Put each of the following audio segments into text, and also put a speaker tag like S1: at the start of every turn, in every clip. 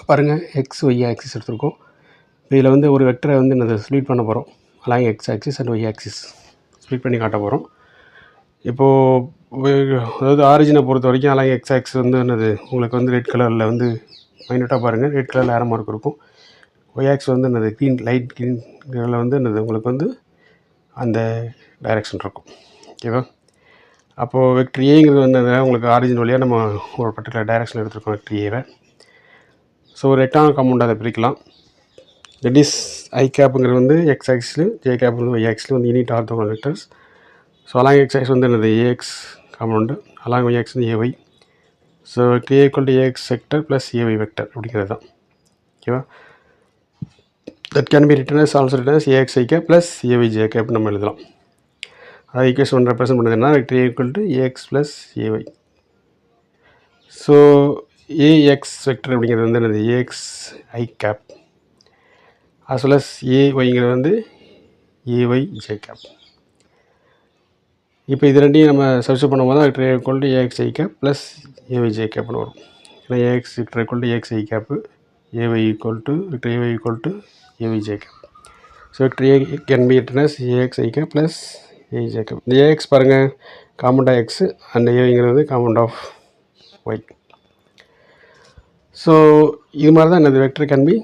S1: பாருங்கள் X Y axis எடுத்துருக்கோம். இதில் வந்து ஒரு வெக்டரை வந்து என்னது ஸ்ப்ளிட் பண்ண போகிறோம். Along X axis and Y axis split பண்ணி காட்ட போகிறோம். இப்போது அதாவது ஆரிஜினை பொறுத்த வரைக்கும் அலாங் எக்ஸ் ஆக்சிஸ் வந்து என்னது உங்களுக்கு வந்து ரெட் கலரில் வந்து மைனட்டாக பாருங்கள், ரெட் கலரில் ஏரோ மார்க் இருக்கும். ஒய் ஆக்சிஸ் வந்து என்னது க்ரீன், லைட் க்ரீன் கலரில் வந்து என்னது உங்களுக்கு வந்து அந்த டைரெக்ஷன் இருக்கும். ஓகேவா? அப்போது வெக்டர் ஏங்கிறது வந்து உங்களுக்கு ஆரிஜின் வழியாக நம்ம ஒரு பர்டிகுலர் டைரெக்ஷன் எடுத்துருக்கோம் வெக்டர் ஏவை. ஸோ ஒரு ரெக்டாங்கிள் காம்பவுண்ட் அதை பிரிக்கலாம். தட் இஸ் ஐ கேப்புங்கிறது வந்து எக்ஸ் ஆக்சிஸில், ஜே கேப்புங்கிறது ஒய் ஆக்சிஸில் வந்து unit orthogonal vectors. So along X axis வந்து என்னது A X component, along Y axis வந்து A Y. So K equal to A X vector plus A Y vector அப்படிங்கிறது தான். ஓகேவா? That can be written as also written as A X I cap plus A Y J gap நம்ம எழுதலாம். அதாவது equation 1 represent பண்ணுறதுன்னா vector A equal to A X plus A Y. So A X vector அப்படிங்கிறது வந்து என்னது A X I cap as well as ஏஒய்ங்கிறது வந்து A Y J gap. இப்போ இது ரெண்டையும் நம்ம சப்ஸ்டிட்யூட் பண்ணும்போது தான் vector A equal to A X I cap plus A Y J கேப்னு வரும். ஏன்னா A X vector equal to A X I cap, A Y equal to vector A Y equal to A Y J cap. So vector A can be written as A X I cap plus A Y J cap. இந்த A X பாருங்கள் component of X and ஏஒய்ங்கிறது வந்து component of Y. So இது மாதிரி தான் இந்த vector can be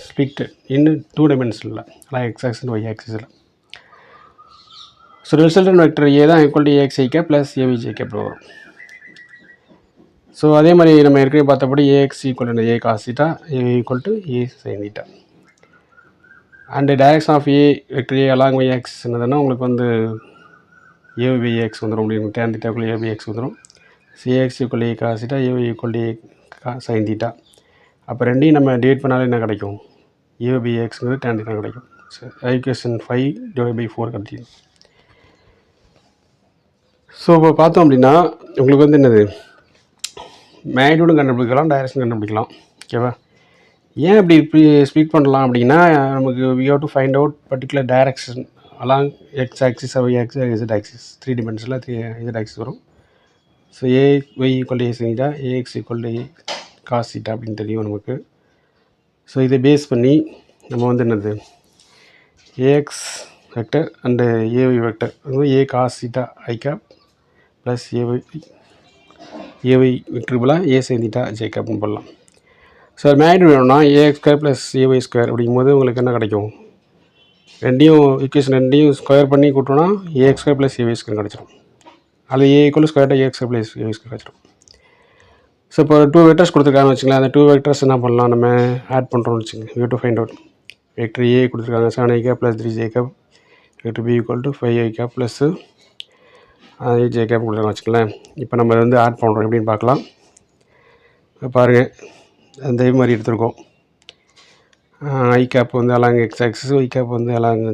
S1: split in 2 dimensional, அதான் X axis and Y ஆக்சிஸில். ஸோ ரிசல்டன் வெக்டர் ஏ தான் equal to A X I cap plus A Y J cap வரும். ஸோ அதே மாதிரி நம்ம ஏற்கனவே பார்த்தபடி A X equal to A cos theta, A equal to A sine theta. And direction of A vector A along Y axis என்னதுன்னா உங்களுக்கு வந்து A Y X வந்துடும். அப்படின்னு டேன் தீட்டாக்குள்ளே ஏபி எக்ஸ் வந்துடும். So A X equal A cos theta, A Y equal to A sine theta. அப்போ ரெண்டையும் நம்ம டிவைட் பண்ணாலும் என்ன கிடைக்கும்? ஏபி எக்ஸுங்கிறது டேன் தீட்டா கிடைக்கும். ஸோ ஈக்குவேஷன் 5 டிவைட் பை 4 கிடைக்கும். ஸோ இப்போ பார்த்தோம் அப்படின்னா உங்களுக்கு வந்து என்னது மேக்னிட்யூடும் கண்டுபிடிக்கலாம், டைரக்ஷன் கண்டுபிடிக்கலாம். ஓகேவா? ஏன் இப்படி ஸ்ப்ளிட் பண்ணலாம் அப்படின்னா நமக்கு we have to find out particular direction along X axis, Y axis, Z axis. 3 dimensional 3 Z axis வரும். So A Y equal to A sine theta, A X equal to A cos theta அப்படின்னு தெரியும் நமக்கு. So இதை base பண்ணி நம்ம வந்து என்னது A X vector and A Y vector வந்து A cos theta I cap plus A Y vector போல் ஏ சைன் தீட்டா ஜே கேப்னு போடலாம். ஸோ மேக்னிட்யூட் வேணும்னா A X square plus A Y square அப்படிங்கும்போது உங்களுக்கு என்ன கிடைக்கும்? ரெண்டையும் ஈக்குவேஷன் ரெண்டையும் ஸ்கொயர் பண்ணி கூட்டோன்னா A X square plus A Y square கிடச்சிடும். அது A equal square A X square plus A Y square கிடச்சிடும். ஸோ இப்போ 2 வெக்டர்ஸ் கொடுத்துருக்காங்கன்னு வச்சுக்கலாம். அந்த 2 வெக்டர்ஸ் என்ன பண்ணலாம், நம்ம ஆட் பண்ணுறோம்னு வச்சுங்க. We have to find out vector A கொடுத்துருக்காங்க 7i cap plus 3j cap, vector B equal to 5i cap plus 8j cap கொடுத்துருக்காங்க வச்சுக்கலாம். இப்போ நம்ம அதை வந்து ஆட் பண்ணுறோம் எப்படின்னு பார்க்கலாம். பாருங்கள் அதே மாதிரி எடுத்துருக்கோம். ஐ கேப் வந்து along X axis, Y cap வந்து அலாங்,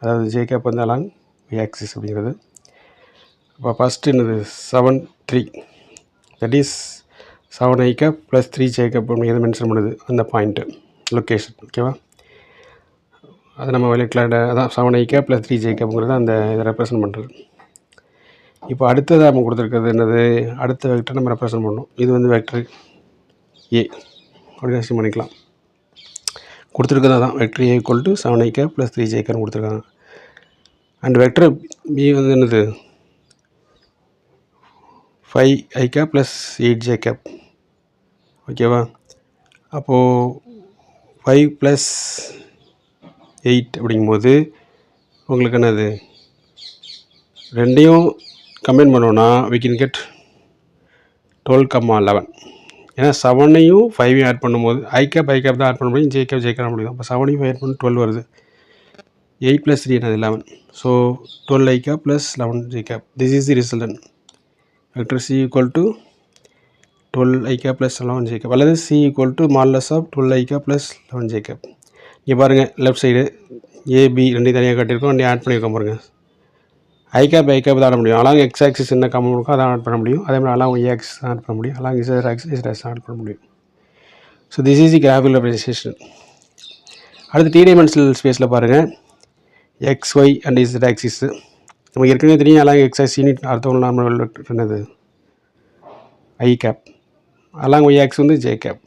S1: அதாவது ஜே கேப் வந்து அலாங் ஒய் ஆக்சிஸ் அப்படிங்கிறது. இப்போ ஃபஸ்ட்டு என்னது 7 3, that is 7i cap plus 3j cap எதை மென்ஷன் பண்ணுது அந்த பாயிண்ட்டு லொக்கேஷன். ஓகேவா? அது நம்ம வெளியில் அதான் 7i கேப் ப்ளஸ் 3j கேப்புங்கிறது அந்த இதை ரெப்ரசன்ட் பண்ணுறது. இப்போ அடுத்ததாக நம்ம கொடுத்துருக்கிறது என்னது, அடுத்த வெக்டர் நம்ம ரெப்ரசன்ட் பண்ணணும். இது வந்து வெக்டர் ஏ அப்படின்னு அசியூம் பண்ணிக்கலாம். கொடுத்துருக்கிறது தான் vector A equal to 7i cap plus 3j கேப்னு கொடுத்துருக்காங்க. அண்ட் வெக்டர் பி வந்து என்னது 5i cap plus 8j gap. ஓகேவா? அப்போது 5 ப்ளஸ் 8 அப்படிங்கும்போது உங்களுக்கு என்னது ரெண்டையும் கம்பைன் பண்ணோன்னா we can get 12,11. ஏன்னா 7ஐயும் 5ஐயும் ஆட் பண்ணும்போது ஐ கேப் தான் ஆட் பண்ண முடியும், ஜே கேப் முடியும். அப்போ 7ஐயும் ஆட் பண்ணி 12 வருது. 8 + 3 என்னது 11. So 12i cap plus 11j cap. This is the resultant. Vector C equal to 12i cap plus 11j cap அல்லது C equal to modulus of 12i cap plus 11j cap. இங்கே பாருங்கள் left side AB ரெண்டையும் தனியாக கட்டியிருக்கோம், ரெண்டையும் add பண்ணியிருக்கோம் பாருங்கள். ஐ gap தான் ஆட முடியும். அலாங் எக்ஸ் ஆக்சிஸ் என்ன காமன் இருக்கோ அதை ஆட் பண்ண முடியும். அதே மாதிரி அலாங் ஒய் ஆக்சிஸ் ஆட் பண்ண முடியும். அலாங் இசட் ஆக்சிஸ் ஆட் பண்ண முடியும். So this is the graphical representation. அடுத்து 3 dimensional ஸ்பேஸில் பாருங்கள் X Y and Z axis. நமக்கு ஏற்கனவே தெரியும் along X axis unit orthogonal normal vector என்னது I cap, along Y axis வந்து J cap.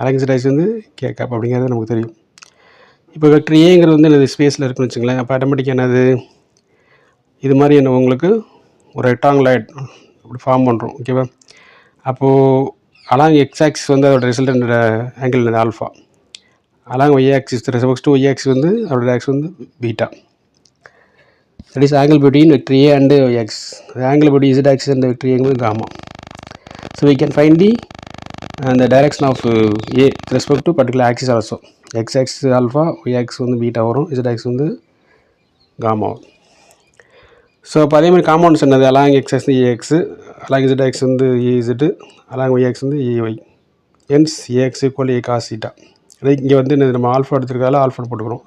S1: Along Z axis வந்து கே கேப் அப்படிங்கிறது நமக்கு தெரியும். இப்போ வெக்டர் ஏங்கிறது வந்து என்னது ஸ்பேஸில் இருக்குன்னு வச்சுங்களேன். அப்போ ஆட்டோமேட்டிக்காக என்னது இது மாதிரி என்ன உங்களுக்கு ஒரு ரெக்டாங்குலர் அப்படி ஃபார்ம் பண்ணுறோம். ஓகேவா? அப்போது அலாங் எக்ஸ் ஆக்சிஸ் வந்து அதோட ரிசல்டன்ட் ஆங்கிள் என்னது alpha. Along Y axis respect to Y axis வந்து அதோட ஆக்சிஸ் வந்து beta. That is angle between vector A and Y axis. Angle between Z axis and vector ஏங்கிறது gamma. So we can find the direction of A with respect to particular axis also. X axis alpha, Y axis வந்து beta வரும், Z axis வந்து gamma வரும். So இப்போ அதே மாதிரி components என்னது along X axis A X, along Z axis வந்து A Z, along Y axis வந்து A Y. Hence A X equal A cos theta. அதே இங்கே வந்து நம்ம ஆல்ஃபா எடுத்துருக்கால ஆல்ஃபா போட்டுக்கிறோம்.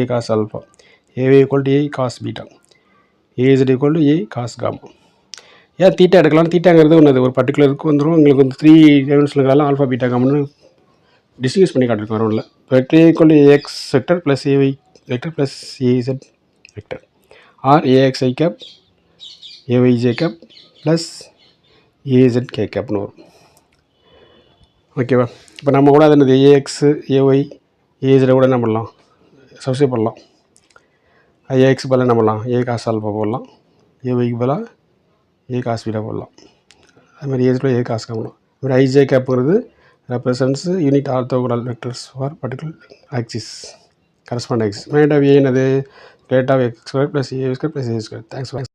S1: A cos alpha. A Y equal to A cos beta. A Z equal to A cos gamma. ஏன் theta எடுக்கலாம்? தீட்டாங்கிறது ஒன்று ஒரு பர்டிகுலருக்கு வந்துடும். உங்களுக்கு வந்து 3 டைமென்ஷனுக்கால ஆல்ஃபா பீட்டா காமன்னு டிஸ்டிங்யூஸ் பண்ணி காட்டிருக்கோம் அரௌண்டில். Vector equal A X vector plus A Y vector plus A Z vector or A X I cap A Y J cap plus A Z K கேப்னு வரும். ஓகேவா? இப்போ நம்ம கூட அது என்னது ஏஎக்ஸு ஏஒய் ஏஇசட்டை கூட என்ன பண்ணலாம்? சப்ஸ்டியூட் பண்ணலாம். ஏஎக்ஸ் பதிலாக என்ன பண்ணலாம்? ஏ காஸ் ஆல்ஃபா போடலாம். ஏஒய்க்கு பதிலாக ஏ காஸ் பீட்டா போடலாம். அது மாதிரி ஏஜில் ஏ காஸ் காமலாம். அது மாதிரி ஐஜே கேப்புங்கிறது represents unit orthogonal vectors for particular axis correspond axis. Mind of A என்னது great of X square plus A square plus A square. Thanks.